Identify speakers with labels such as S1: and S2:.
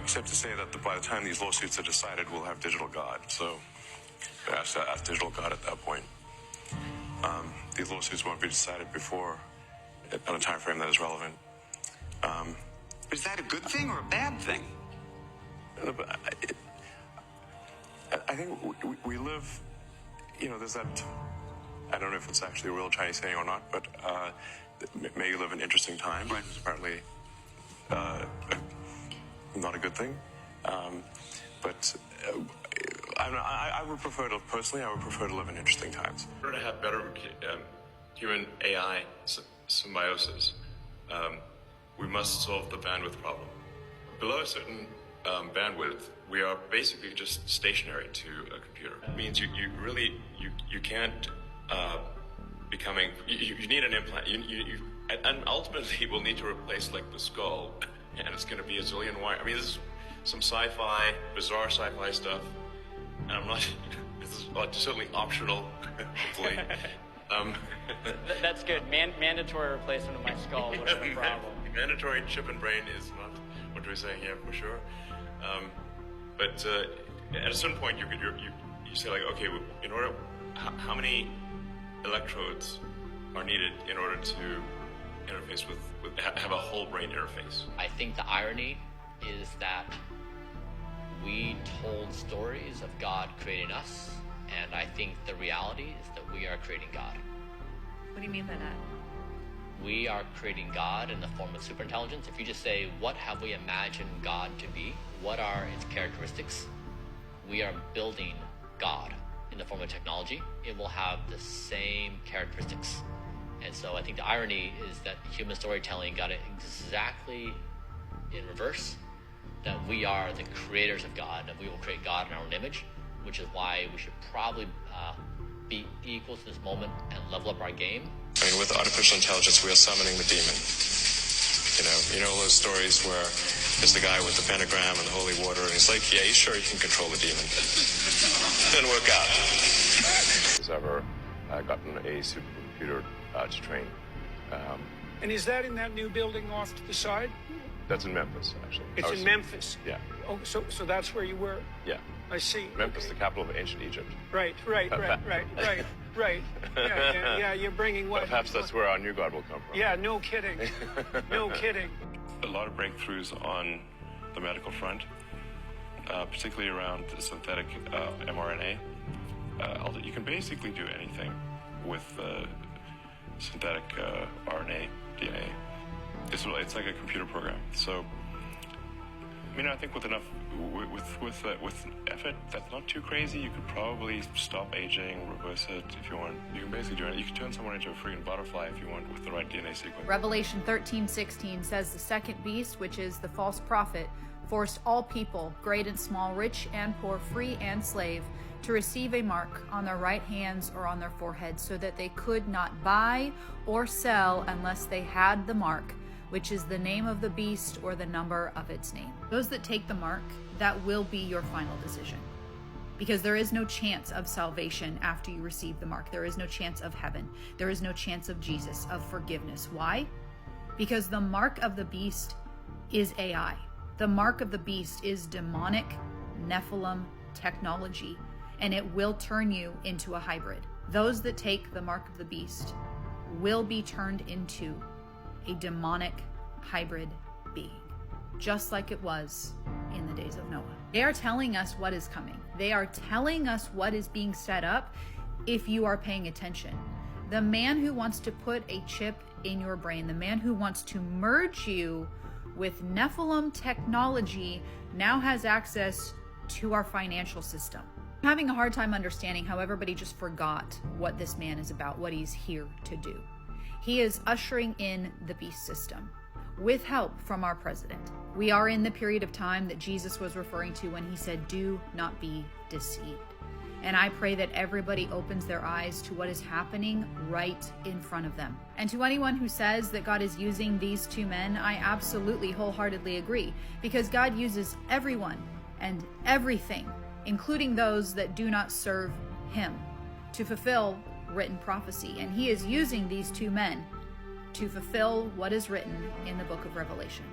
S1: except to say that by the time these lawsuits are decided, we'll have digital God. So ask digital God at that point. These lawsuits won't be decided before, on a time frame that is relevant.
S2: Is that a good thing or a bad thing?
S1: I think we live, there's that, I don't know if it's actually a real Chinese saying or not, but may you live in interesting times, right? It's apparently not a good thing. But I would prefer to, personally, I would prefer to live in interesting times.
S3: In order to have better human-AI symbiosis, we must solve the bandwidth problem. Below a certain bandwidth, we are basically just stationary to a computer. It means you can't you need an implant. And ultimately we'll need to replace like the skull, and it's going to be a zillion wire. I mean, this is some sci-fi, bizarre sci-fi stuff, and I'm not. This is certainly optional, hopefully.
S4: That's good. Mandatory replacement of my skull would have been a problem.
S3: Mandatory chip and brain is not what we're saying here for sure. But at a certain point, you say like, okay, in order, how many electrodes are needed in order to interface with have a whole brain interface?
S5: I think the irony is that we told stories of God creating us, and I think the reality is that we are creating God.
S6: What do you mean by that?
S5: We are creating God in the form of superintelligence. If you just say, what have we imagined God to be? What are its characteristics? We are building God in the form of technology. It will have the same characteristics. And so I think the irony is that human storytelling got it exactly in reverse, that we are the creators of God, and we will create God in our own image, which is why we should probably be equal to this moment and level up our game.
S1: I mean, with artificial intelligence, we are summoning the demon. You know those stories where there's the guy with the pentagram and the holy water, and he's like, yeah, he's sure he can control the demon. Didn't work out.
S3: Has ever gotten a supercomputer to train.
S7: And is that in that new building off to the side?
S3: That's in Memphis, actually.
S7: It's in Memphis?
S3: Yeah.
S7: Oh, so that's where you were?
S3: Yeah.
S7: I see.
S3: Memphis, the capital of ancient Egypt.
S7: Right. Yeah, you're bringing what?
S3: Perhaps that's where our new God will come from.
S7: Yeah, no kidding. No kidding.
S1: A lot of breakthroughs on the medical front, particularly around synthetic mRNA. You can basically do anything with synthetic RNA, DNA. It's like a computer program. So, I think with enough, with effort, that's not too crazy. You could probably stop aging, reverse it if you want. You can basically do it. You can turn someone into a freaking butterfly if you want with the right DNA sequence.
S6: Revelation 13:16 says the second beast, which is the false prophet, forced all people, great and small, rich and poor, free and slave, to receive a mark on their right hands or on their foreheads, so that they could not buy or sell unless they had the mark, which is the name of the beast or the number of its name. Those that take the mark, that will be your final decision. Because there is no chance of salvation after you receive the mark. There is no chance of heaven. There is no chance of Jesus, of forgiveness. Why? Because the mark of the beast is AI. The mark of the beast is demonic Nephilim technology, and it will turn you into a hybrid. Those that take the mark of the beast will be turned into a demonic hybrid being, just like it was in the days of Noah. They are telling us what is coming. They are telling us what is being set up if you are paying attention. The man who wants to put a chip in your brain, the man who wants to merge you with Nephilim technology, now has access to our financial system. I'm having a hard time understanding how everybody just forgot what this man is about, what he's here to do. He is ushering in the beast system with help from our president. We are in the period of time that Jesus was referring to when he said, do not be deceived. And I pray that everybody opens their eyes to what is happening right in front of them. And to anyone who says that God is using these two men, I absolutely wholeheartedly agree, because God uses everyone and everything, including those that do not serve him, to fulfill written prophecy. And he is using these two men to fulfill what is written in the book of Revelation.